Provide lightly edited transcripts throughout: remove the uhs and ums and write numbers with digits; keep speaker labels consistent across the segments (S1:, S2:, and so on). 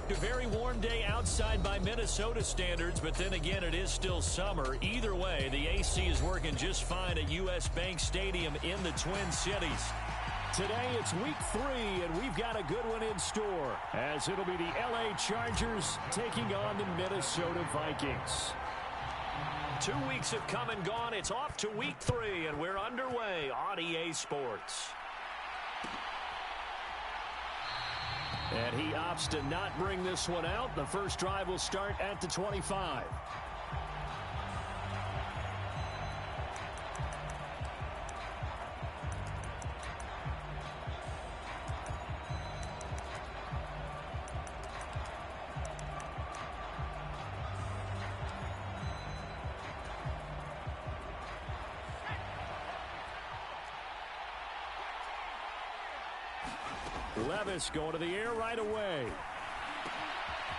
S1: A very warm day outside by Minnesota standards, but then again, it is still summer. Either way, the AC is working just fine at U.S. Bank Stadium in the Twin Cities. Today, it's week 3, and we've got a good one in store, as it'll be the L.A. Chargers taking on the Minnesota Vikings. 2 weeks have come and gone. It's off to week 3, and we're underway on EA Sports. And he opts to not bring this one out. The first drive will start at the 25. Levis going to the air right away.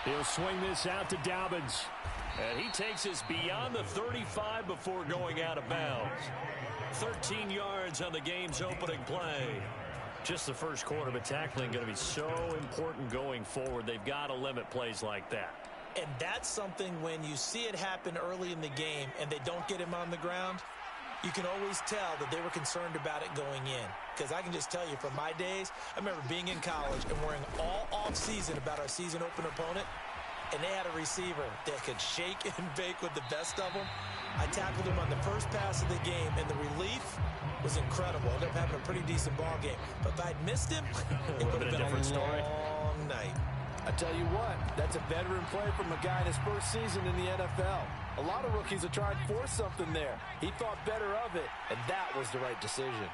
S1: He'll swing this out to Dobbins. And he takes us beyond the 35 before going out of bounds. 13 yards on the game's opening play. Just the first quarter, but tackling going to be so important going forward. They've got to limit plays like that.
S2: And that's something when you see it happen early in the game and they don't get him on the ground, you can always tell that they were concerned about it going in. Because I can just tell you from my days, I remember being in college and worrying all off-season about our season opener opponent, and they had a receiver that could shake and bake with the best of them. I tackled him on the first pass of the game, and the relief was incredible. I ended up having a pretty decent ball game. But if I'd missed him, it would have been a different story. Long night.
S3: I tell you what, that's a veteran play from a guy in his first season in the NFL. A lot of rookies are trying to force something there. He thought better of it, and that was the right decision.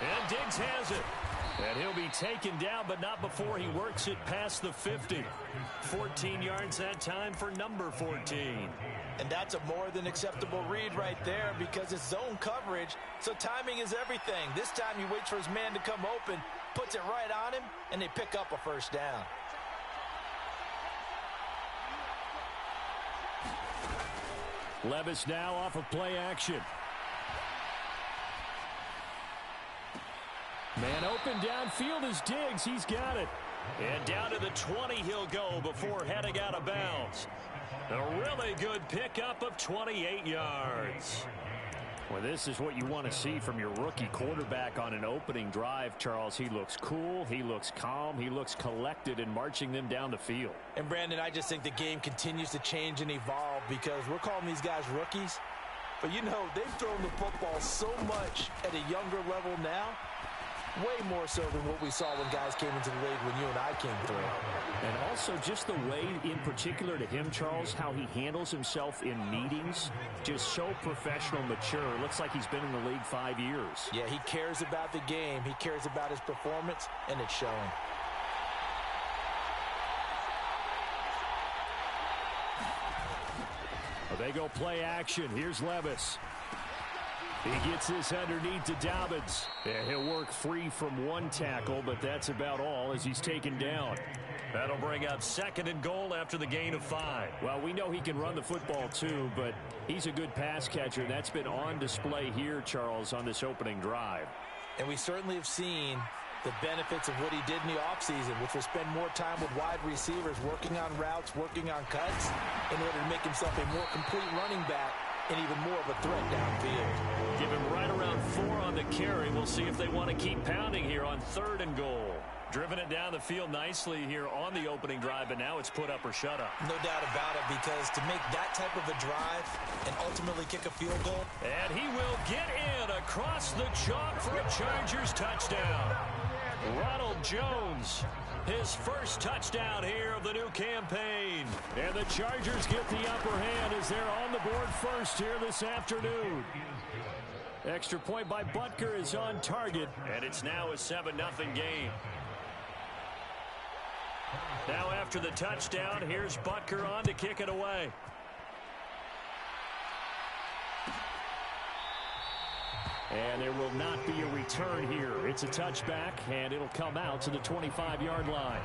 S1: And Diggs has it. And he'll be taken down, but not before he works it past the 50. 14 yards that time for number 14.
S2: And that's a more than acceptable read right there because it's zone coverage, so timing is everything. This time he waits for his man to come open, puts it right on him, and they pick up a first down.
S1: Levis now off of play action. Man open downfield is Diggs. He's got it. And down to the 20 he'll go before heading out of bounds. A really good pickup of 28 yards. Well, this is what you want to see from your rookie quarterback on an opening drive, Charles. He looks cool. He looks calm. He looks collected in marching them down the field.
S2: And, Brandon, I just think the game continues to change and evolve because we're calling these guys rookies. But, you know, they've thrown the football so much at a younger level now. Way more so than what we saw when guys came into the league when you and I came through.
S1: And also just the way, in particular to him, Charles, how he handles himself in meetings. Just so professional, mature. Looks like he's been in the league 5 years.
S2: Yeah, he cares about the game. He cares about his performance, and it's showing.
S1: Well, they go play action. Here's Levis. He gets this underneath to Dobbins. Yeah, he'll work free from one tackle, but that's about all as he's taken down. That'll bring up 2nd and goal after the gain of 5. Well, we know he can run the football too, but he's a good pass catcher. That's been on display here, Charles, on this opening drive.
S2: And we certainly have seen the benefits of what he did in the offseason, which was spend more time with wide receivers, working on routes, working on cuts, in order to make himself a more complete running back and even more of a threat downfield.
S1: Give him right around 4 on the carry. We'll see if they want to keep pounding here on 3rd and goal. Driven it down the field nicely here on the opening drive, but now it's put up or shut up.
S2: No doubt about it, because to make that type of a drive and ultimately kick a field goal.
S1: And he will get in across the chalk for a Chargers touchdown. Ronald Jones, his first touchdown here of the new campaign. And the Chargers get the upper hand as they're on the board first here this afternoon. Extra point by Butker is on target, and it's now a 7-0 game. Now after the touchdown, here's Butker on to kick it away. And there will not be a return here. It's a touchback, and it'll come out to the 25-yard line.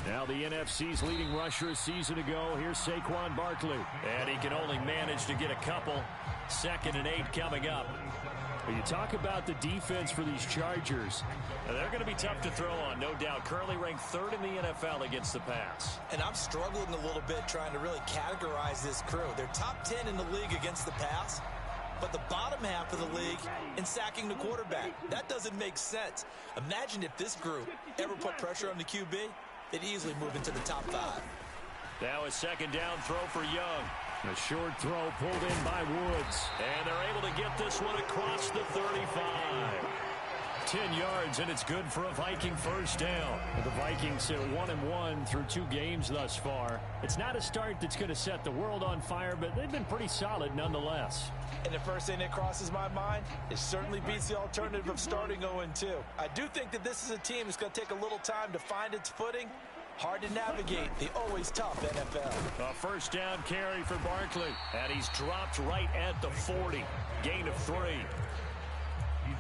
S1: Now the NFC's leading rusher a season ago. Here's Saquon Barkley. And he can only manage to get a couple. 2nd and 8 coming up. When you talk about the defense for these Chargers, they're going to be tough to throw on, no doubt. Currently ranked 3rd in the NFL against the pass.
S2: And I'm struggling a little bit trying to really categorize this crew. They're top 10 in the league against the pass, but the bottom half of the league in sacking the quarterback. That doesn't make sense. Imagine if this group ever put pressure on the QB, they'd easily move into the top 5.
S1: Now a 2nd down throw for Young. A short throw pulled in by Woods. And they're able to get this one across the 35. 10 yards, and it's good for a Viking first down. The Vikings sit 1-1 through 2 games thus far. It's not a start that's going to set the world on fire, but they've been pretty solid nonetheless.
S2: And the first thing that crosses my mind, it certainly beats the alternative of starting 0-2. I do think that this is a team that's going to take a little time to find its footing. Hard to navigate the always tough NFL.
S1: A first down carry for Barkley. And he's dropped right at the 40. Gain of 3.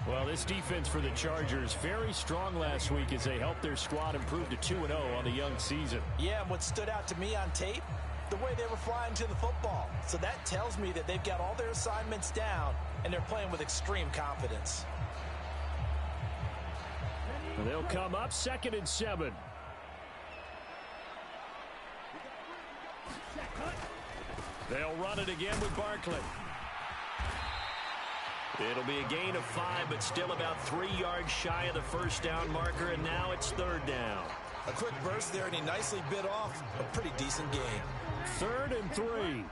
S1: Well, this defense for the Chargers, very strong last week as they helped their squad improve to 2-0 on the young season.
S2: Yeah, and what stood out to me on tape, the way they were flying to the football. So that tells me that they've got all their assignments down, and they're playing with extreme confidence.
S1: They'll come up 2nd and 7. They'll run it again with Barkley. It'll be a gain of 5, but still about 3 yards shy of the first down marker, and now it's 3rd down.
S2: A quick burst there, and he nicely bit off a pretty decent gain.
S1: 3rd and 3.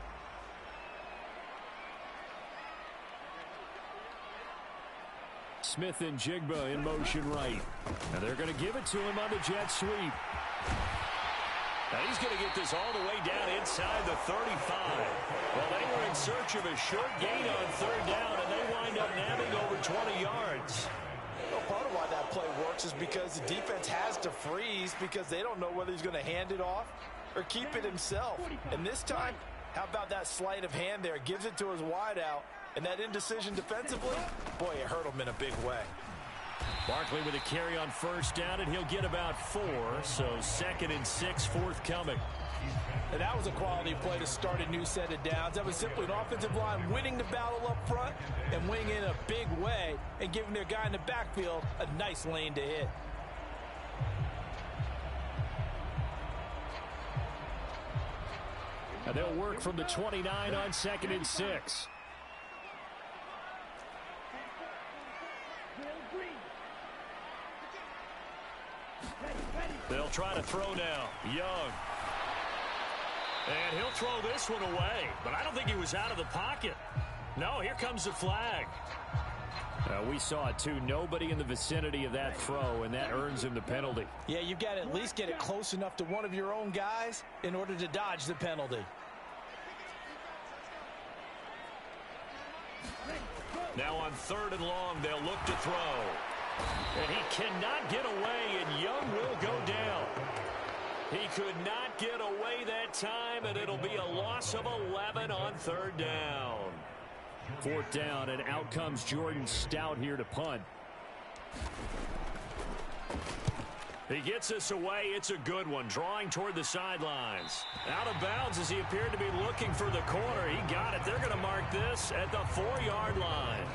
S1: Smith and Jigba in motion right. And they're going to give it to him on the jet sweep. Now he's going to get this all the way down inside the 35. Well, they were in search of a short gain on 3rd down, and they wind up nabbing over 20 yards.
S2: Well, part of why that play works is because the defense has to freeze because they don't know whether he's going to hand it off or keep it himself. And this time, how about that sleight of hand there? Gives it to his wideout, and that indecision defensively, boy, it hurt him in a big way.
S1: Barkley with a carry on first down, and he'll get about 4, so 2nd and 6 forthcoming.
S2: And that was a quality play to start a new set of downs. That was simply an offensive line winning the battle up front and winning in a big way and giving their guy in the backfield a nice lane to hit.
S1: And they'll work from the 29 on 2nd and 6. They'll try to throw now. Young. And he'll throw this one away. But I don't think he was out of the pocket. No, here comes the flag. We saw it too. Nobody in the vicinity of that throw, and that earns him the penalty.
S2: Yeah, you've got to at least get it close enough to one of your own guys in order to dodge the penalty.
S1: Now on 3rd and long, they'll look to throw. And he cannot get away, and Young will go down. He could not get away that time, and it'll be a loss of 11 on 3rd down. 4th down, and out comes Jordan Stout here to punt. He gets this away. It's a good one, drawing toward the sidelines. Out of bounds as he appeared to be looking for the corner. He got it. They're going to mark this at the 4-yard line.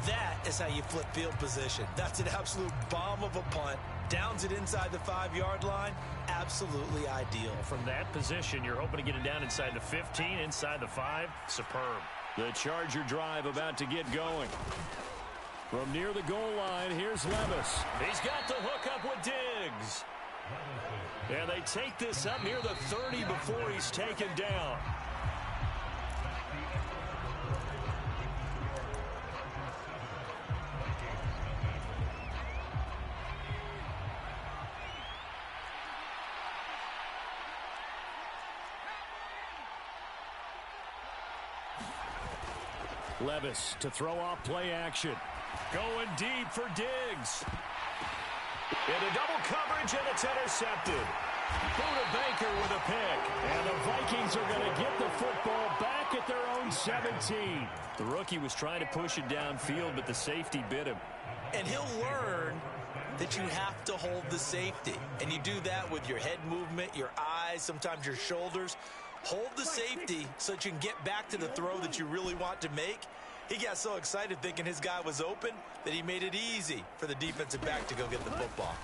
S2: That is how you flip field position. That's an absolute bomb of a punt. Downs it inside the 5-yard line. Absolutely ideal.
S1: From that position, you're hoping to get it down inside the 15, inside the 5. Superb. The Charger drive about to get going. From near the goal line, here's Levis. He's got the hook up with Diggs. And they take this up near the 30 before he's taken down. Levis to throw off play action. Going deep for Diggs. Into double coverage, and it's intercepted. Buda Baker with a pick. And the Vikings are going to get the football back at their own 17. The rookie was trying to push it downfield, but the safety bit him.
S2: And he'll learn that you have to hold the safety. And you do that with your head movement, your eyes, sometimes your shoulders. Hold the safety so that you can get back to the throw that you really want to make. He got so excited thinking his guy was open that he made it easy for the defensive back to go get the football.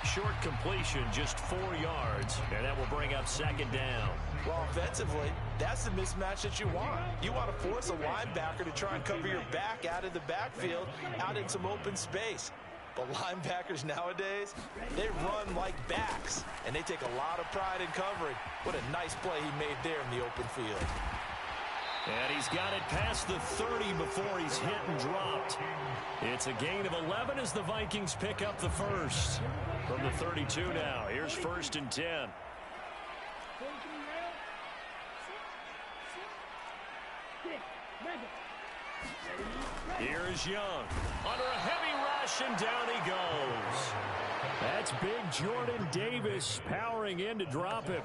S1: Short completion, just 4 yards, and that will bring up second down.
S2: Well, offensively, that's the mismatch that you want. You want to force a linebacker to try and cover your back out of the backfield, out in some open space. But linebackers nowadays, they run like backs, and they take a lot of pride in covering. What a nice play he made there in the open field.
S1: And he's got it past the 30 before he's hit and dropped. It's a gain of 11 as the Vikings pick up the first. From the 32 now, here's 1st and 10. Here's Young. Under a heavy rush, and down he goes. That's big Jordan Davis powering in to drop him.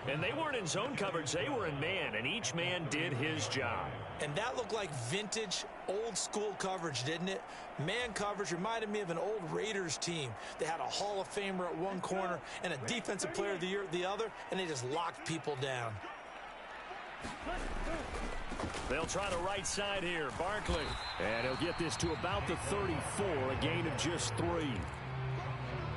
S1: And they weren't in zone coverage, they were in man, and each man did his job.
S2: And that looked like vintage, old-school coverage, didn't it? Man coverage reminded me of an old Raiders team. They had a Hall of Famer at one corner and a Defensive Player of the Year at the other, and they just locked people down.
S1: They'll try the right side here, Barkley. And he'll get this to about the 34, a gain of just 3.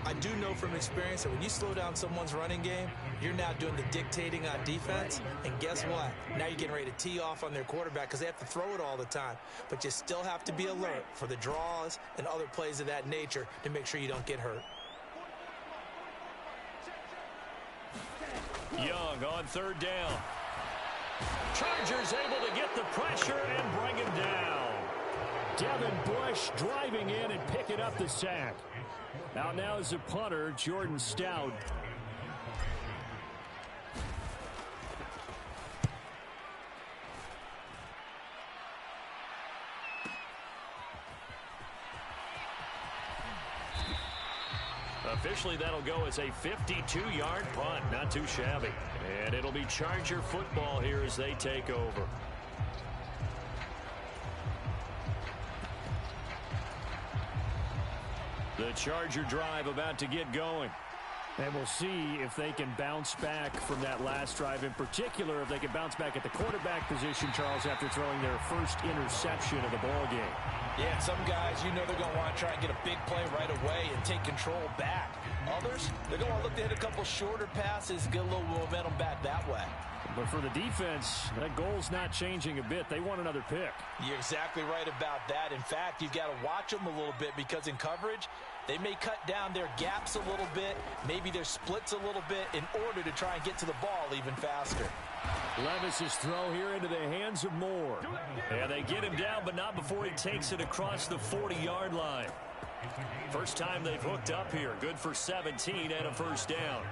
S2: I do know from experience that when you slow down someone's running game, you're now doing the dictating on defense. And guess what? Now you're getting ready to tee off on their quarterback because they have to throw it all the time. But you still have to be alert for the draws and other plays of that nature to make sure you don't get hurt.
S1: Young on 3rd down. Chargers able to get the pressure and bring him down. Devin Bush driving in and picking up the sack. Out now is the punter, Jordan Stout. Officially, that'll go as a 52-yard punt. Not too shabby. And it'll be Charger football here as they take over. The Charger drive about to get going. And we'll see if they can bounce back from that last drive. In particular, if they can bounce back at the quarterback position, Charles, after throwing their first interception of the ball game.
S2: Yeah, some guys, you know they're going to want to try and get a big play right away and take control back. Others, they're going to look to hit a couple shorter passes, get a little momentum back that way.
S1: But for the defense, that goal's not changing a bit. They want another pick.
S2: You're exactly right about that. In fact, you've got to watch them a little bit because in coverage, they may cut down their gaps a little bit, maybe their splits a little bit in order to try and get to the ball even faster.
S1: Levis's throw here into the hands of Moore. And they get him down, but not before he takes it across the 40-yard line. First time they've hooked up here. Good for 17 and a first down.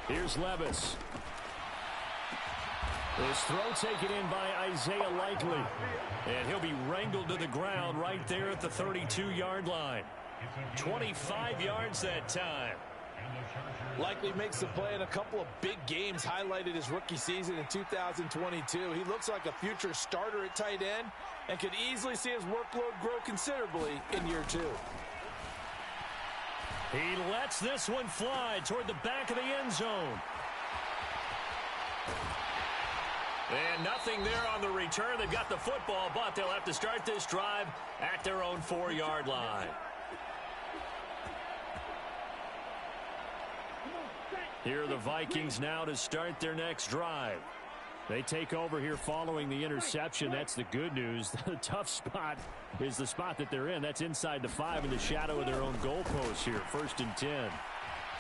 S1: Here's Levis. His throw taken in by Isaiah Likely. And he'll be wrangled to the ground right there at the 32-yard line. 25 yards that time.
S2: Likely makes the play in a couple of big games, highlighted his rookie season in 2022. He looks like a future starter at tight end and could easily see his workload grow considerably in year 2.
S1: He lets this one fly toward the back of the end zone. And nothing there on the return. They've got the football, but they'll have to start this drive at their own 4-yard line. Here are the Vikings now to start their next drive. They take over here following the interception. That's the good news. The tough spot is the spot that they're in. That's inside the 5 in the shadow of their own goalpost here. 1st and 10.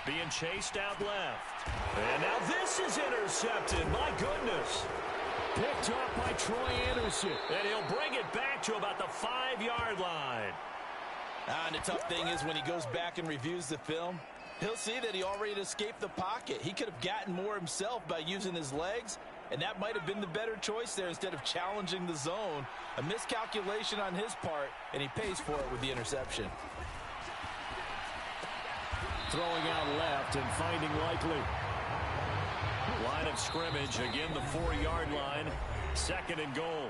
S1: Being chased out left. And now this is intercepted. My goodness. Picked up by Troy Anderson. And he'll bring it back to about the 5-yard line.
S2: And the tough thing is when he goes back and reviews the film, he'll see that he already escaped the pocket. He could have gotten more himself by using his legs, and that might have been the better choice there instead of challenging the zone. A miscalculation on his part, and he pays for it with the interception.
S1: Throwing out left and finding Likely. line of scrimmage. Again, the 4-yard line. 2nd and goal.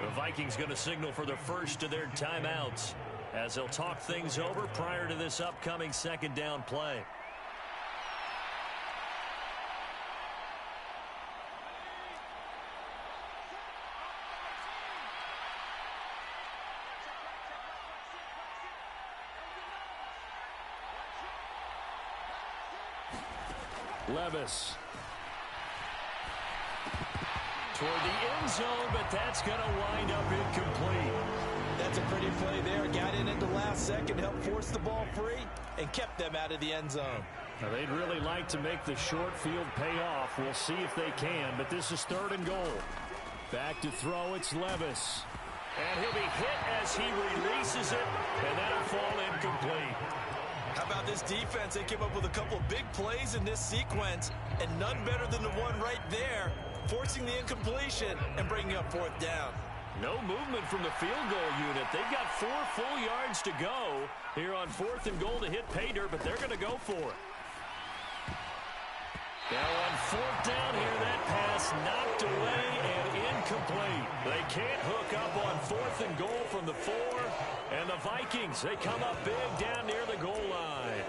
S1: The Vikings going to signal for the first of their timeouts as they'll talk things over prior to this upcoming 2nd down play. Levis. Toward the end zone, but that's going to wind up incomplete.
S2: That's a pretty play there. Got in at the last second, helped force the ball free, and kept them out of the end zone.
S1: Now, they'd really like to make the short field pay off. We'll see if they can, but this is 3rd and goal. Back to throw, it's Levis. And he'll be hit as he releases it, and that'll fall incomplete.
S2: How about this defense? They came up with a couple of big plays in this sequence, and none better than the one right there, forcing the incompletion and bringing up 4th down.
S1: No movement from the field goal unit. They've got 4 full yards to go here on 4th and goal to hit pay dirt, but they're going to go for it. Now on 4th down here, that pass knocked away and incomplete. They can't hook up on 4th and goal from the 4. And the Vikings, they come up big down near the goal line.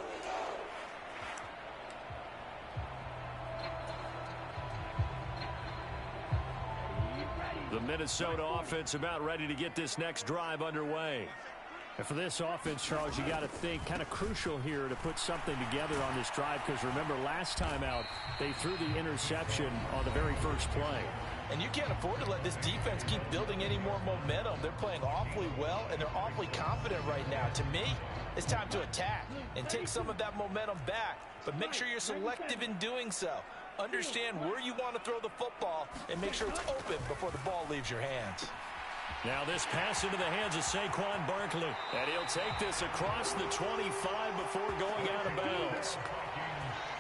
S1: The Minnesota offense about ready to get this next drive underway.
S4: And for this offense, Charles, you got to think kind of crucial here to put something together on this drive, because remember last time out they threw the interception on the very first play.
S2: And you can't afford to let this defense keep building any more momentum. They're playing awfully well, and they're awfully confident right now. To me, it's time to attack and take some of that momentum back, but make sure you're selective in doing so. Understand where you want to throw the football and make sure it's open before the ball leaves your hands.
S1: Now this pass into the hands of Saquon Barkley. And he'll take this across the 25 before going out of bounds.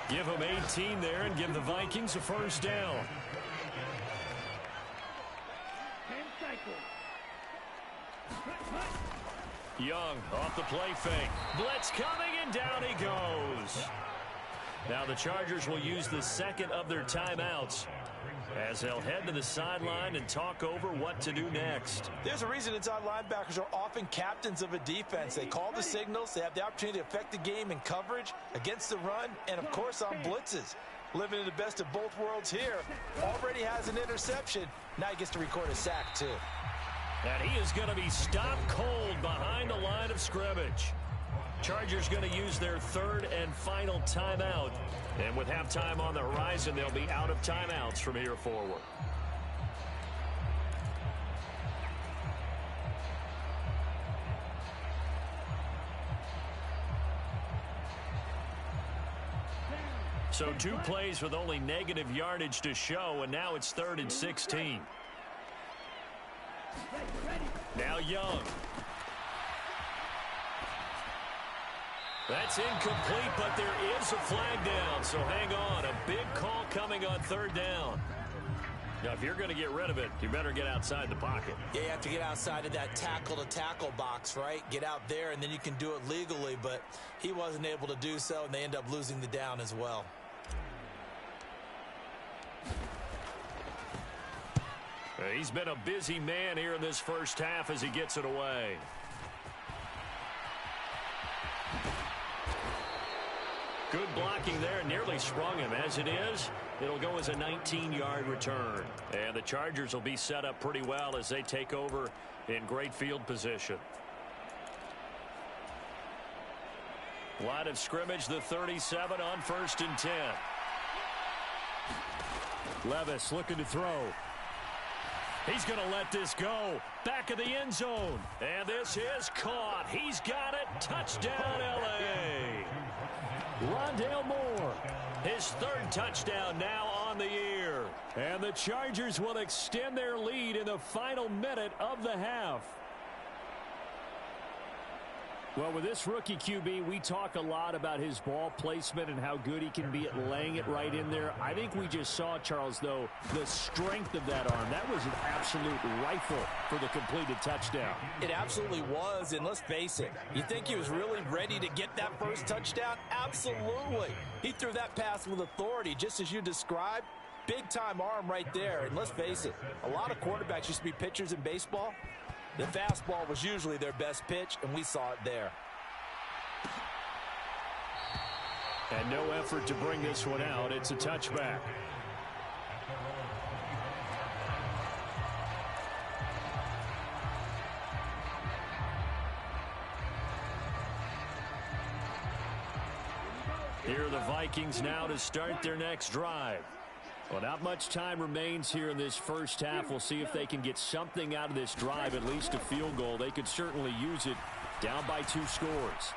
S1: Give him 18 there and give the Vikings a 1st down. Young off the play fake. Blitz coming, and down he goes. Now the Chargers will use the 2nd of their timeouts as they'll head to the sideline and talk over what to do next.
S2: There's a reason inside linebackers are often captains of a defense. They call the signals. They have the opportunity to affect the game in coverage, against the run, and, of course, on blitzes. Living in the best of both worlds here. Already has an interception. Now he gets to record a sack, too.
S1: And he is going to be stopped cold behind the line of scrimmage. Chargers going to use their 3rd and final timeout. And with halftime on the horizon, they'll be out of timeouts from here forward. So 2 plays with only negative yardage to show, and now it's 3rd and 16. Now Young. That's incomplete, but there is a flag down, so hang on. A big call coming on 3rd down. Now, if you're going to get rid of it, you better get outside the pocket.
S2: Yeah, you have to get outside of that tackle-to-tackle box, right? Get out there, and then you can do it legally, but he wasn't able to do so, and they end up losing the down as well.
S1: He's been a busy man here in this first half as he gets it away. Good blocking there, nearly sprung him. As it is, it'll go as a 19-yard return. And the Chargers will be set up pretty well as they take over in great field position. Line of scrimmage, the 37 on 1st and 10.
S4: Levis looking to throw.
S1: He's going to let this go. Back of the end zone. And this is caught. He's got it. Touchdown, L.A.
S4: Rondale Moore.
S1: His 3rd touchdown now on the year.
S4: And the Chargers will extend their lead in the final minute of the half. Well, with this rookie QB, we talk a lot about his ball placement and how good he can be at laying it right in there. I think we just saw, Charles, though, the strength of that arm. That was an absolute rifle for the completed touchdown.
S2: It absolutely was, and let's face it, you think he was really ready to get that first touchdown? Absolutely. He threw that pass with authority, just as you described.
S3: Big-time arm right there. And let's face it, a lot of quarterbacks used to be pitchers in baseball. The fastball was usually their best pitch, and we saw it there.
S4: And no effort to bring this one out. It's a touchback. Here are the Vikings now to start their next drive. Well, not much time remains here in this first half. We'll see if they can get something out of this drive, at least a field goal. They could certainly use it, down by 2 scores.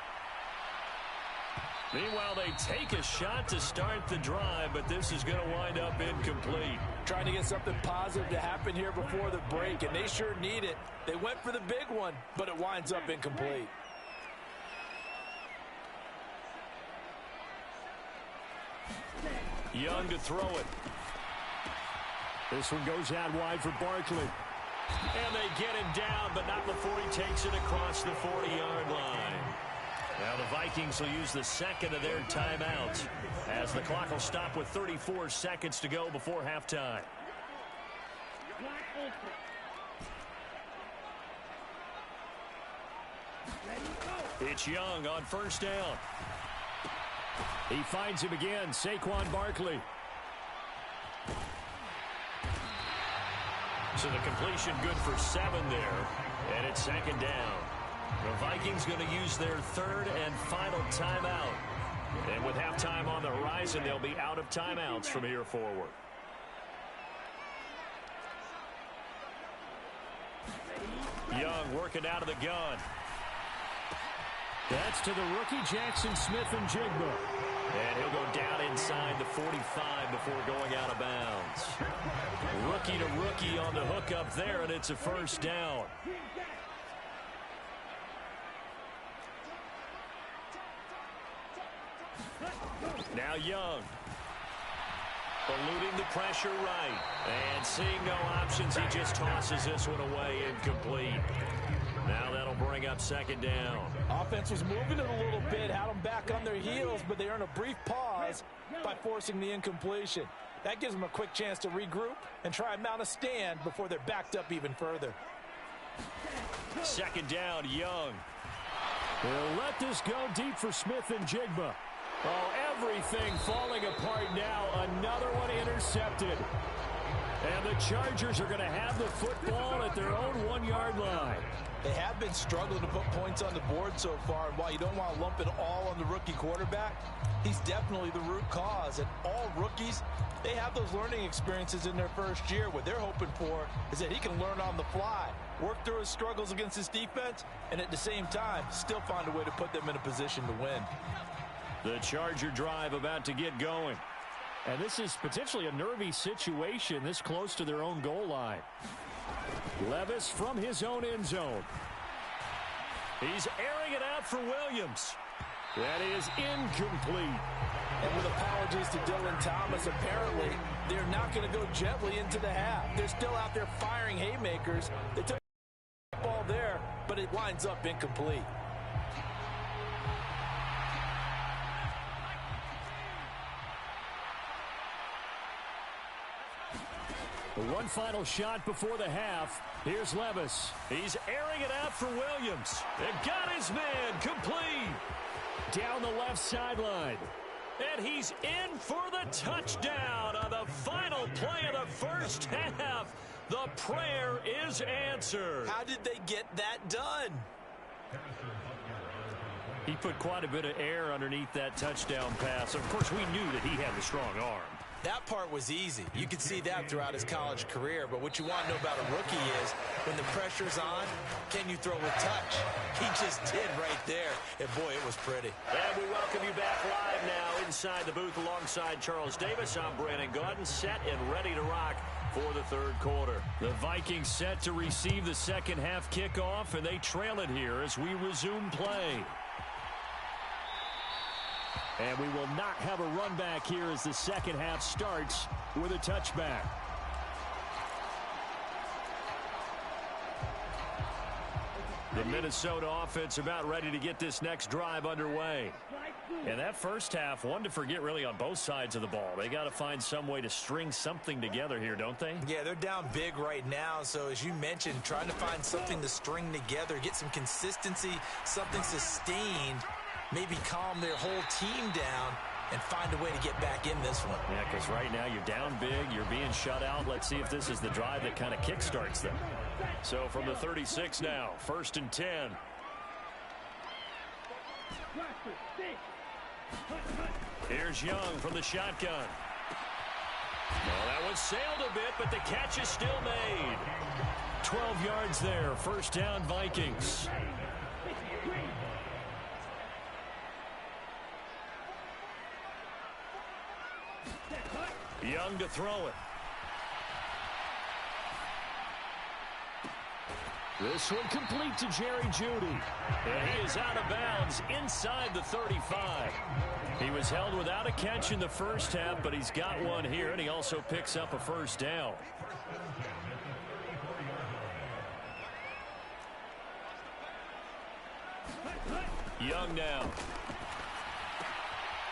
S1: Meanwhile, they take a shot to start the drive, but this is going to wind up incomplete.
S3: Trying to get something positive to happen here before the break, and they sure need it. They went for the big one, but it winds up incomplete.
S1: Young to throw it.
S4: This one goes out wide for Barkley.
S1: And they get him down, but not before he takes it across the 40-yard line. Now the Vikings will use the second of their timeouts as the clock will stop with 34 seconds to go before halftime. It's Young on first down.
S4: He finds him again, Saquon Barkley.
S1: So the completion good for 7 there, and it's second down. The Vikings going to use their third and final timeout. And with halftime on the horizon, they'll be out of timeouts from here forward. Young working out of the gun.
S4: That's to the rookie, Jackson Smith-Njigba.
S1: And he'll go down inside the 45 before going out of bounds. Rookie to rookie on the hook up there, and it's a first down. Now Young. Eluding the pressure right. And seeing no options, he just tosses this one away, incomplete. Now that'll bring up second down.
S3: Offense was moving it a little bit, had them back on their heels, but they earn a brief pause by forcing the incompletion. That gives them a quick chance to regroup and try and mount a stand before they're backed up even further.
S1: Second down, Young.
S4: They'll let this go deep for Smith-Njigba.
S1: Oh, everything falling apart now. Another one intercepted.
S4: And the Chargers are going to have the football at their own 1-yard line.
S3: They have been struggling to put points on the board so far, and while you don't want to lump it all on the rookie quarterback, he's definitely the root cause. And all rookies, they have those learning experiences in their first year. What they're hoping for is that he can learn on the fly, work through his struggles against his defense, and at the same time, still find a way to put them in a position to win.
S1: The Charger drive about to get going.
S4: And this is potentially a nervy situation this close to their own goal line. Levis from his own end zone.
S1: He's airing it out for Williams.
S4: That is incomplete.
S3: And with apologies to Dylan Thomas, apparently they're not going to go gently into the half. They're still out there firing haymakers. They took the ball there, but it winds up incomplete.
S4: One final shot before the half. Here's Levis.
S1: He's airing it out for Williams. And got his man complete.
S4: Down the left sideline.
S1: And he's in for the touchdown on the final play of the first half. The prayer is answered.
S2: How did they get that done?
S1: He put quite a bit of air underneath that touchdown pass. Of course, we knew that he had the strong arm.
S2: That part was easy. You could see that throughout his college career. But what you want to know about a rookie is when the pressure's on, can you throw with touch? He just did right there. And, boy, it was pretty.
S1: And we welcome you back live now inside the booth alongside Charles Davis. I'm Brandon Gaudin, set and ready to rock for the third quarter. The Vikings set to receive the second half kickoff, and they trail it here as we resume play.
S4: And we will not have a run back here as the second half starts with a touchback.
S1: The Minnesota offense about ready to get this next drive underway. And that first half, one to forget really on both sides of the ball. They got to find some way to string something together here, don't they?
S2: Yeah, they're down big right now. So as you mentioned, trying to find something to string together, get some consistency, something sustained, maybe calm their whole team down and find a way to get back in this one.
S1: Yeah, because right now you're down big, you're being shut out. Let's see if this is the drive that kind of kickstarts them. So from the 36 now, 1st and 10. Here's Young from the shotgun. Well, that one sailed a bit, but the catch is still made. 12 yards there, 1st down Vikings. Young to throw it. This one complete to Jerry Jeudy. And he is out of bounds inside the 35. He was held without a catch in the first half, but he's got one here, and he also picks up a 1st down. Young now.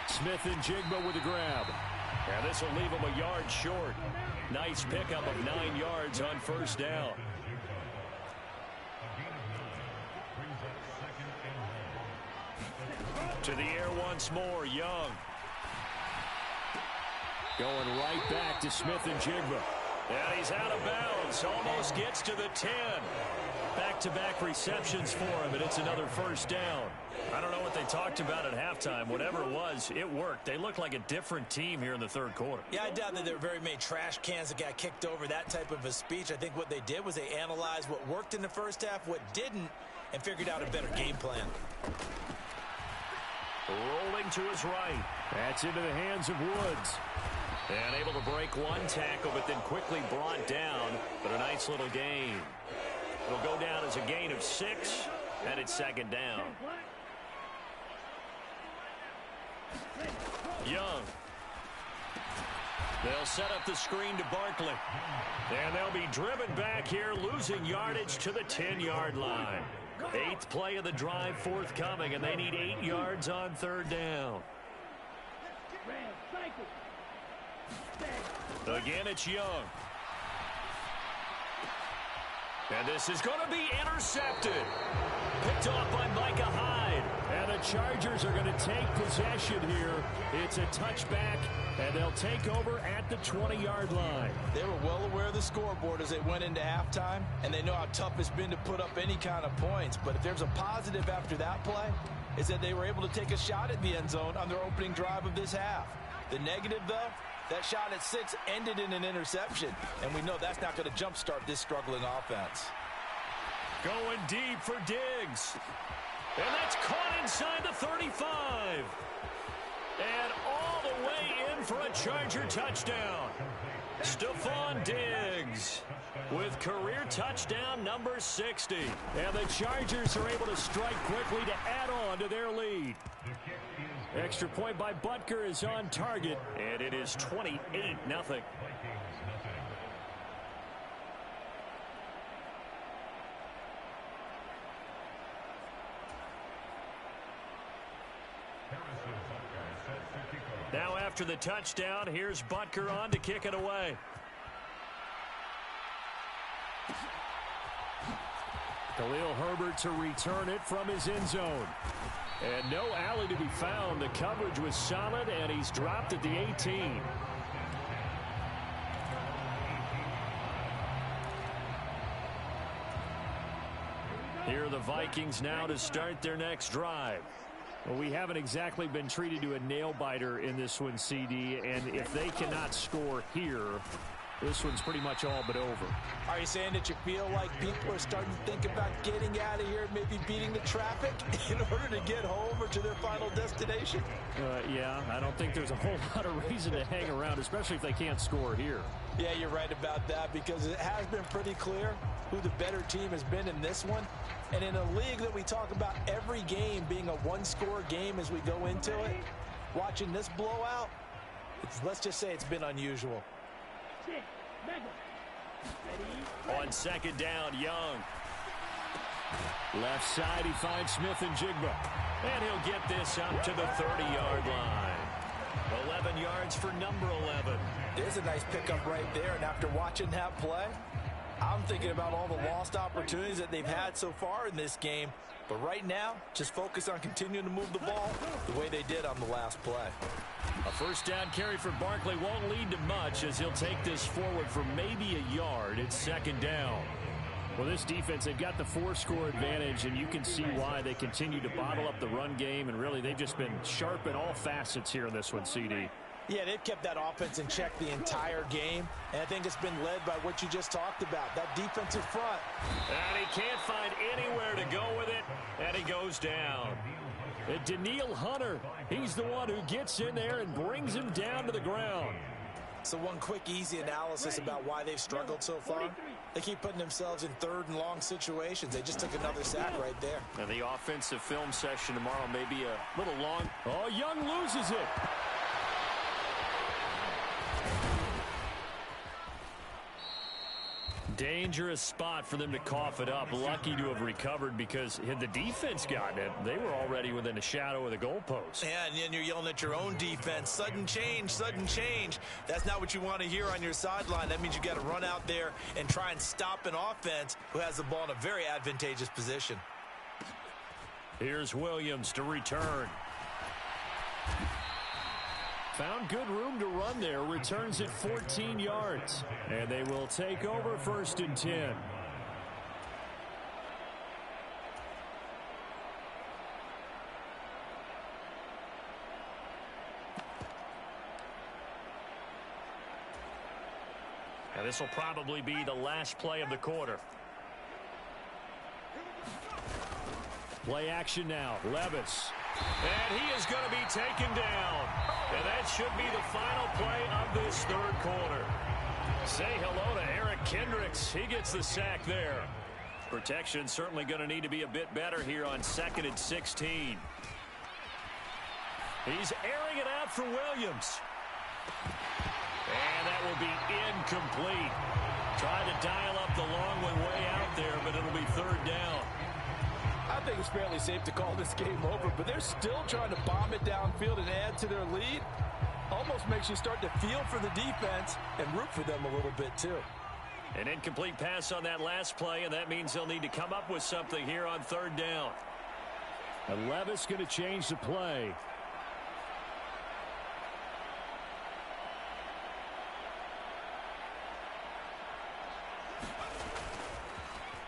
S1: Smith and Jigba with a grab. And this will leave him a yard short. Nice pickup of 9 yards on 1st down. To the air once more, Young. Going right back to Smith and Jigba. And he's out of bounds. Almost gets to the 10. Back-to-back receptions for him, and it's another 1st down. I don't know what they talked about at halftime. Whatever it was, it worked. They look like a different team here in the 3rd quarter.
S2: Yeah, I doubt that there were very many trash cans that got kicked over, that type of a speech. I think what they did was they analyzed what worked in the first half, what didn't, and figured out a better game plan.
S1: Rolling to his right. That's into the hands of Woods. And able to break one tackle, but then quickly brought down. But a nice little gain. It'll go down as a gain of 6, and it's 2nd down. Young. They'll set up the screen to Barkley. And they'll be driven back here, losing yardage to the 10-yard line. 8th play of the drive forthcoming, and they need 8 yards on 3rd down. Again, it's Young. And this is going to be intercepted. Picked off by Micah Hyde. And the Chargers are going to take possession here. It's a touchback, and they'll take over at the 20-yard line.
S3: They were well aware of the scoreboard as they went into halftime, and they know how tough it's been to put up any kind of points. But if there's a positive after that play, is that they were able to take a shot at the end zone on their opening drive of this half. The negative, though, that shot at 6 ended in an interception, and we know that's not going to jumpstart this struggling offense.
S1: Going deep for Diggs. And that's caught inside the 35. And all the way in for a Charger touchdown. Stephon Diggs with career touchdown number 60. And the Chargers are able to strike quickly to add on to their lead. Extra point by Butker is on target, and it is 28-0. Now after the touchdown, here's Butker on to kick it away. Khalil Herbert to return it from his end zone. And no alley to be found. The coverage was solid, and he's dropped at the 18. Here are the Vikings now to start their next drive. Well, we haven't exactly been treated to a nail-biter in this one, CD, and if they cannot score here, this one's pretty much all but over.
S2: Are you saying that you feel like people are starting to think about getting out of here, maybe beating the traffic in order to get home or to their final destination?
S4: Yeah, I don't think there's a whole lot of reason to hang around, especially if they can't score here.
S2: Yeah, you're right about that, because it has been pretty clear who the better team has been in this one. And in a league that we talk about every game being a one-score game as we go into it, watching this blowout, let's just say it's been unusual.
S1: On second down, Young.
S4: Left side, he finds Smith and Jigba.
S1: And he'll get this up to the 30-yard line. 11 yards for number 11.
S2: There's a nice pickup right there, and after watching that play, I'm thinking about all the lost opportunities that they've had so far in this game. But right now, just focus on continuing to move the ball the way they did on the last play.
S1: A first down carry for Barkley won't lead to much as he'll take this forward for maybe a yard. It's second down.
S4: Well, this defense, they've got the 4-score advantage, and you can see why they continue to bottle up the run game, and really they've just been sharp in all facets here in this one, CD.
S2: Yeah, they've kept that offense in check the entire game, and I think it's been led by what you just talked about, that defensive front.
S1: And he can't find anywhere to go with it, and he goes down.
S4: And Daniil Hunter, he's the one who gets in there and brings him down to the ground.
S2: So one quick, easy analysis about why they've struggled so far. They keep putting themselves in third and long situations. They just took another sack right there.
S1: And the offensive film session tomorrow may be a little long.
S4: Oh, Young loses it.
S1: Dangerous spot for them to cough it up. Lucky to have recovered because had the defense gotten it, they were already within a shadow of the goalpost.
S2: Yeah, and then you're yelling at your own defense. Sudden change, sudden change. That's not what you want to hear on your sideline. That means you got to run out there and try and stop an offense who has the ball in a very advantageous position.
S1: Here's Williams to return.
S4: Found good room to run there. Returns it 14 yards. And they will take over 1st and 10.
S1: Now this will probably be the last play of the quarter.
S4: Play action now. Levis.
S1: And he is going to be taken down. And that should be the final play of this third quarter. Say hello to Eric Kendricks. He gets the sack there. Protection certainly going to need to be a bit better here on 2nd and 16. He's airing it out for Williams. And that will be incomplete. Tried to dial up the long one way out there, but it'll be third down.
S3: I think it's fairly safe to call this game over, but they're still trying to bomb it downfield and add to their lead. Almost makes you start to feel for the defense and root for them a little bit too.
S1: An incomplete pass on that last play, and that means they'll need to come up with something here on third down.
S4: And Levis going to change the play.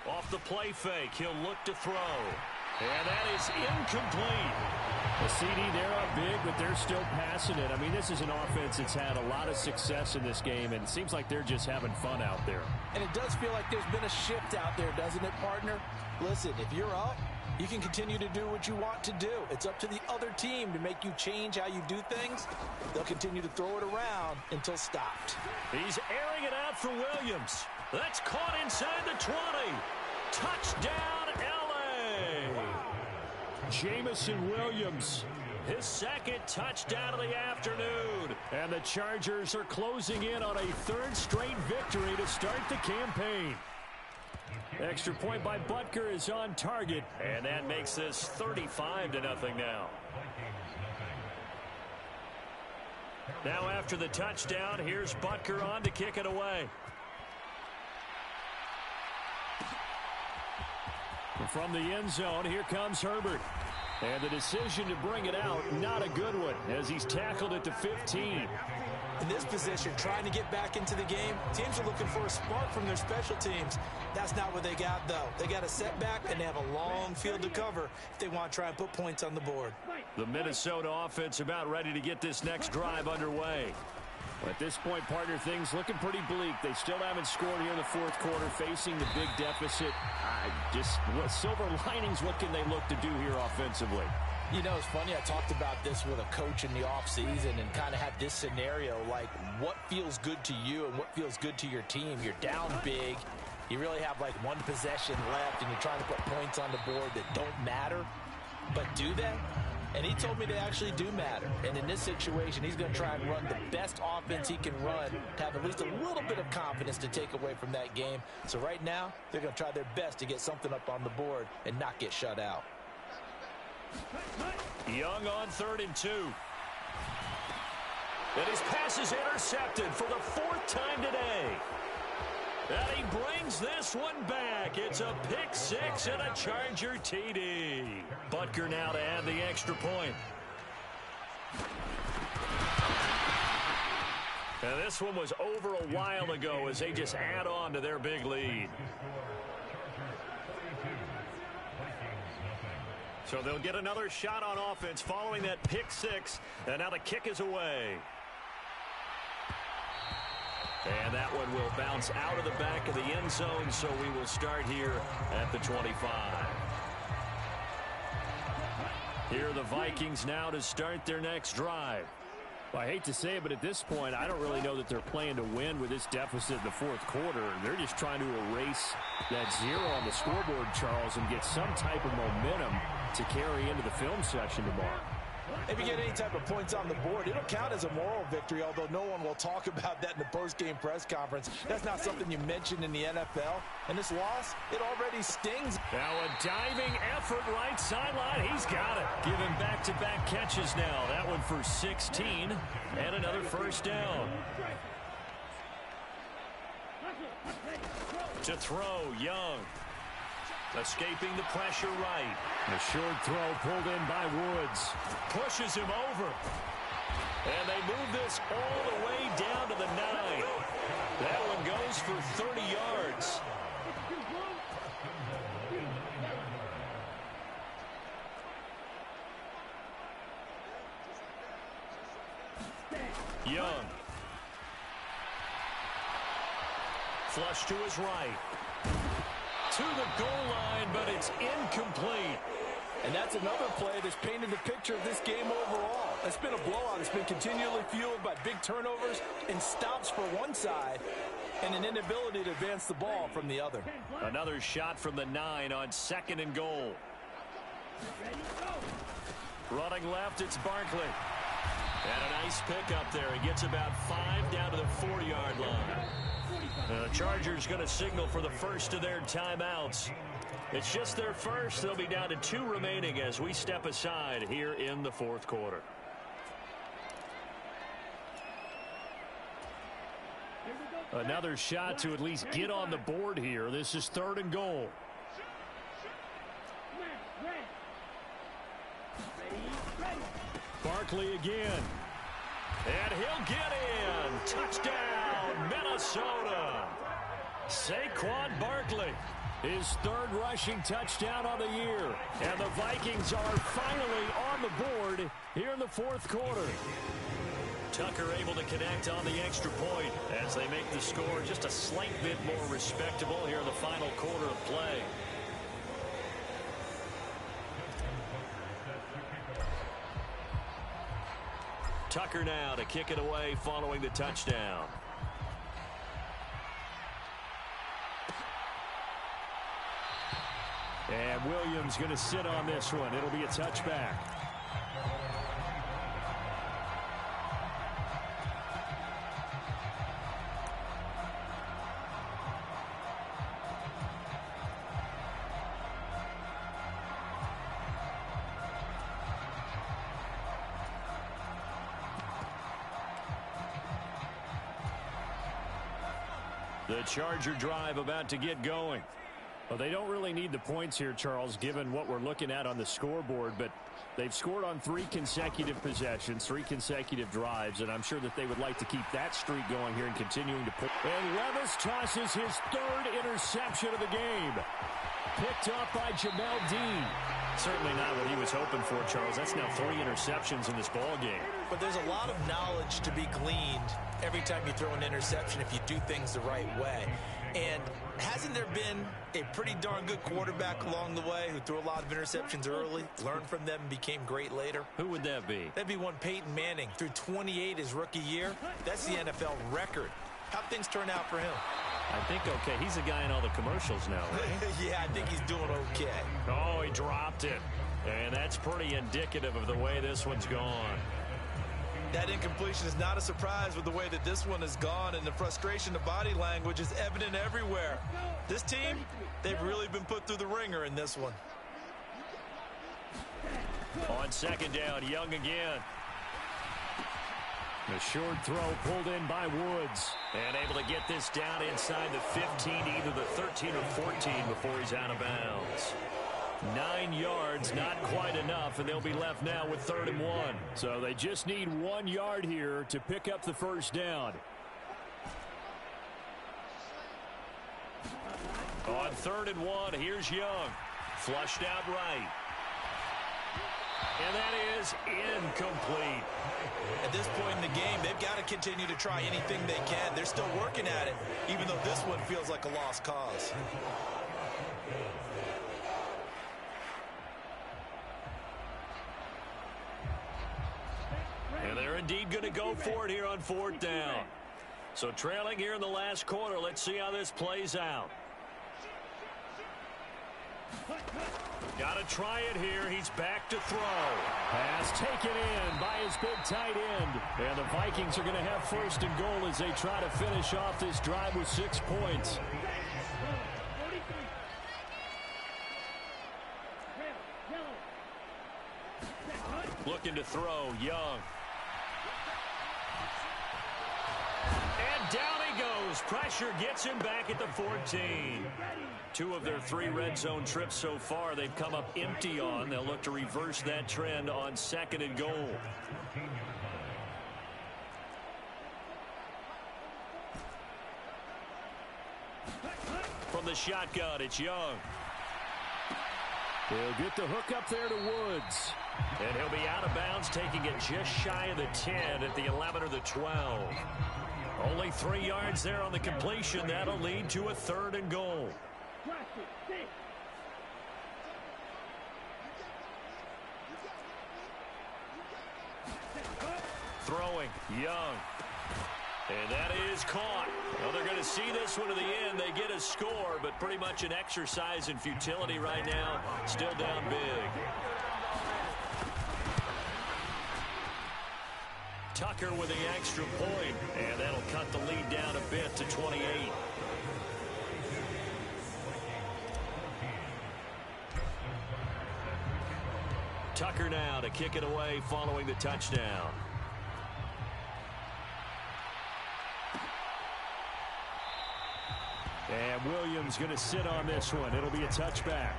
S1: Off the play fake, he'll look to throw. And that is incomplete.
S4: The CD, they're up big, but they're still passing it. I mean, this is an offense that's had a lot of success in this game, and it seems like they're just having fun out there.
S2: And it does feel like there's been a shift out there, doesn't it, partner? Listen, if you're up, you can continue to do what you want to do. It's up to the other team to make you change how you do things. They'll continue to throw it around until stopped.
S1: He's airing it out for Williams. That's caught inside the 20. Touchdown, L.A.
S4: Jamison Williams.
S1: His second touchdown of the afternoon.
S4: And the Chargers are closing in on a third straight victory to start the campaign. Extra point by Butker is on target.
S1: And that makes this 35-0 now. Now after the touchdown, here's Butker on to kick it away.
S4: From the end zone, here comes Herbert. And the decision to bring it out, not a good one, as he's tackled at the 15.
S2: In this position, trying to get back into the game, teams are looking for a spark from their special teams. That's not what they got, though. They got a setback, and they have a long field to cover if they want to try and put points on the board.
S1: The Minnesota offense about ready to get this next drive underway.
S4: At this point, partner, things looking pretty bleak. They still haven't scored here in the fourth quarter, facing the big deficit. What silver linings, what can they look to do here offensively?
S2: You know, it's funny. I talked about this with a coach in the offseason and kind of had this scenario, like what feels good to you and what feels good to your team. You're down big. You really have like one possession left, and you're trying to put points on the board that don't matter. But do they? And he told me they actually do matter. And in this situation, he's going to try and run the best offense he can run to have at least a little bit of confidence to take away from that game. So right now, they're going to try their best to get something up on the board and not get shut out.
S1: Young on 3rd and 2. And his pass is intercepted for the 4th time today. And he brings this one back. It's a pick 6 and a Charger TD. Butker now to add the extra point. And this one was over a while ago as they just add on to their big lead. So they'll get another shot on offense following that pick 6. And now the kick is away. And that one will bounce out of the back of the end zone, so we will start here at the 25. Here are the Vikings now to start their next drive.
S4: Well, I hate to say it, but at this point, I don't really know that they're playing to win with this deficit in the 4th quarter. They're just trying to erase that 0 on the scoreboard, Charles, and get some type of momentum to carry into the film session tomorrow.
S2: If you get any type of points on the board, it'll count as a moral victory, although no one will talk about that in the post-game press conference. That's not something you mentioned in the NFL. And this loss, it already stings.
S1: Now a diving effort right sideline. He's got it. Giving back-to-back catches now. That one for 16 and another first down. To throw, Young. Escaping the pressure right.
S4: A short throw pulled in by Woods.
S1: Pushes him over. And they move this all the way down to the 9. That one goes for 30 yards. Young. Flush to his right. To the goal line, but it's incomplete.
S3: And that's another play that's painted the picture of this game overall. It's been a blowout. It's been continually fueled by big turnovers and stops for one side and an inability to advance the ball from the other.
S1: Another shot from the 9 on 2nd and goal. Running left, it's Barkley. And a nice pick up there. He gets about 5 down to the 4-yard line. The Chargers going to signal for the first of their timeouts. It's just their first. They'll be down to 2 remaining as we step aside here in the 4th quarter.
S4: Another shot to at least get on the board here. This is 3rd and goal. Barkley again.
S1: And he'll get in. Touchdown, Minnesota. Saquon Barkley.
S4: His 3rd rushing touchdown on the year.
S1: And the Vikings are finally on the board here in the 4th quarter. Tucker able to connect on the extra point as they make the score just a slight bit more respectable here in the final quarter of play. Tucker now to kick it away following the touchdown.
S4: And Williams going to sit on this one. It'll be a touchback.
S1: The Charger drive about to get going.
S4: Well, they don't really need the points here, Charles, given what we're looking at on the scoreboard, but they've scored on 3 consecutive possessions, 3 consecutive drives, and I'm sure that they would like to keep that streak going here and continuing to put.
S1: And Levis tosses his 3rd interception of the game. Picked up by Jamel Dean. Certainly not what he was hoping for, Charles. That's now 3 interceptions in this ball game.
S2: But there's a lot of knowledge to be gleaned every time you throw an interception if you do things the right way. And hasn't there been a pretty darn good quarterback along the way who threw a lot of interceptions early, learned from them, and became great later?
S1: Who would that be?
S2: That'd be one Peyton Manning. Threw 28 his rookie year. That's the NFL record. How'd things turn out for him?
S1: I think okay. He's a guy in all the commercials now, right?
S2: Yeah, I think he's doing okay.
S1: Oh, he dropped it. And that's pretty indicative of the way this one's gone.
S2: That incompletion is not a surprise with the way that this one has gone, and the frustration of body language is evident everywhere. This team, they've really been put through the ringer in this one.
S1: On second down, Young again.
S4: A short throw pulled in by Woods.
S1: And able to get this down inside the 15, either the 13 or 14 before he's out of bounds. 9 yards, not quite enough, and they'll be left now with 3rd and 1.
S4: So they just need 1 yard here to pick up the first down.
S1: On 3rd and 1, here's Young. Flushed out right. And that is incomplete.
S2: At this point in the game, they've got to continue to try anything they can. They're still working at it, even though this one feels like a lost cause.
S1: And they're indeed going to go for it here on 4th down. So trailing here in the last quarter, let's see how this plays out. Got to try it here. He's back to throw.
S4: Pass taken in by his big tight end. And the Vikings are going to have 1st and goal as they try to finish off this drive with 6 points.
S1: Looking to throw, Young. And down he goes. Pressure gets him back at the 14. 2 of their 3 red zone trips so far they've come up empty on. They'll look to reverse that trend on 2nd and goal. From the shotgun, it's Young.
S4: He'll get the hook up there to Woods.
S1: And he'll be out of bounds, taking it just shy of the 10 at the 11 or the 12. Only 3 yards there on the completion. That'll lead to a 3rd and goal. Throwing, Young. And that is caught. Well, they're going to see this one to the end. They get a score, but pretty much an exercise in futility right now. Still down big. Tucker with the extra point, and that'll cut the lead down a bit to 28. Tucker now to kick it away following the touchdown.
S4: And Williams going to sit on this one. It'll be a touchback.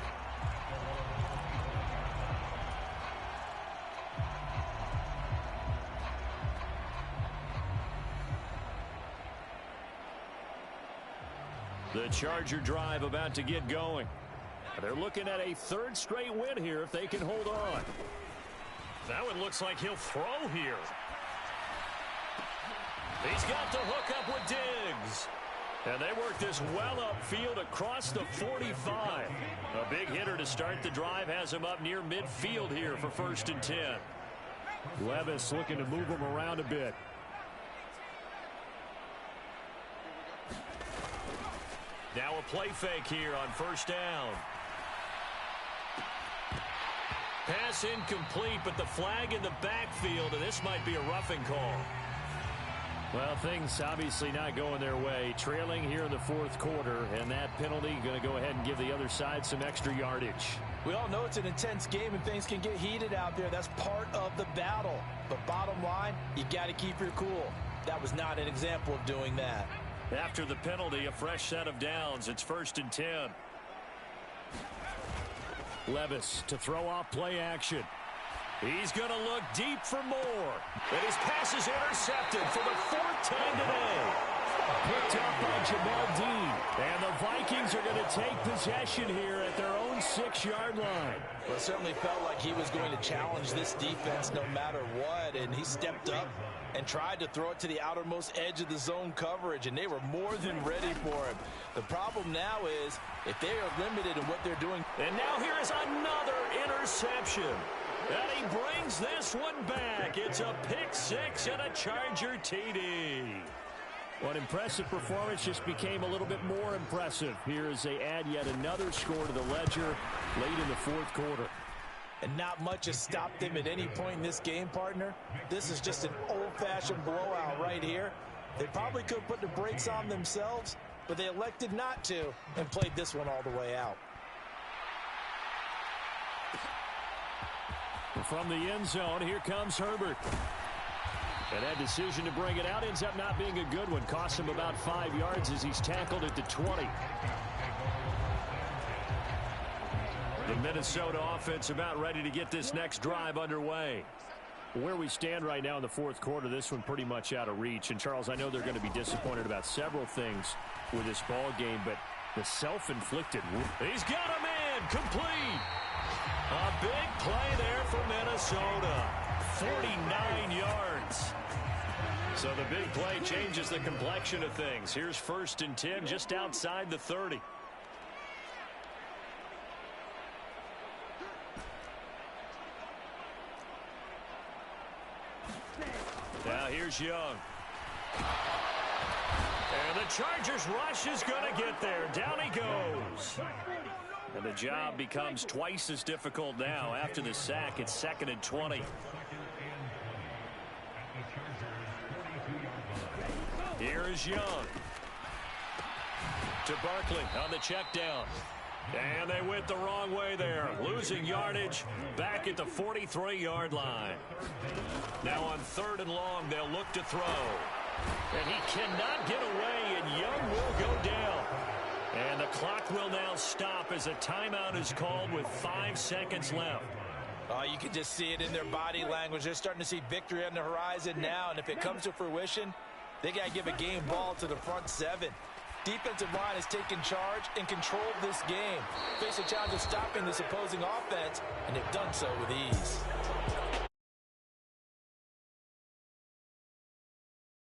S1: The Charger drive about to get going. They're looking at a 3rd straight win here if they can hold on. That one looks like he'll throw here. He's got the hook up with Diggs. And they work this well upfield across the 45. A big hitter to start the drive has him up near midfield here for 1st and 10.
S4: Levis looking to move him around a bit.
S1: Now a play fake here on 1st down. Pass incomplete, but the flag in the backfield, and this might be a roughing call.
S4: Well, things obviously not going their way. Trailing here in the 4th quarter, and that penalty going to go ahead and give the other side some extra yardage.
S2: We all know it's an intense game and things can get heated out there. That's part of the battle. But bottom line, you got to keep your cool. That was not an example of doing that.
S1: After the penalty, a fresh set of downs. It's 1st and 10.
S4: Levis to throw off play action.
S1: He's going to look deep for more. And his pass is intercepted for the 4th time today.
S4: Picked up by Jamel Dean. And the Vikings are going to take possession here at their own 6-yard line.
S2: Well, it certainly felt like he was going to challenge this defense no matter what. And he stepped up and tried to throw it to the outermost edge of the zone coverage. And they were more than ready for him. The problem now is if they are limited in what they're doing.
S1: And now here is another interception. And he brings this one back. It's a pick 6 and a Charger TD.
S4: Well, an impressive performance just became a little bit more impressive here as they add yet another score to the ledger late in the fourth quarter.
S2: And not much has stopped them at any point in this game, partner. This is just an old-fashioned blowout right here. They probably could have put the brakes on themselves, but they elected not to and played this one all the way out.
S4: From the end zone, here comes Herbert. And that decision to bring it out ends up not being a good one. Costs him about 5 yards as he's tackled at the 20. The Minnesota offense about ready to get this next drive underway. Where we stand right now in the fourth quarter, this one pretty much out of reach. And, Charles, I know they're going to be disappointed about several things with this ball game, but the self-inflicted.
S1: He's got a man complete. A big play there for Minnesota. 49 yards. So the big play changes the complexion of things. Here's 1st and 10 just outside the 30. Now here's Young. And the Chargers rush is going to get there. Down he goes. And the job becomes twice as difficult now. After the sack, it's 2nd and 20. Here is Young. To Barkley on the check down. And they went the wrong way there. Losing yardage back at the 43-yard line. Now on 3rd and long, they'll look to throw. And he cannot get away, and Young will go down. And the clock will now stop as a timeout is called with 5 seconds left.
S2: Oh, you can just see it in their body language. They're starting to see victory on the horizon now, and if it comes to fruition, they got to give a game ball to the front 7. Defensive line has taken charge and controlled this game. Face a challenge of stopping this opposing offense, and they've done so with ease.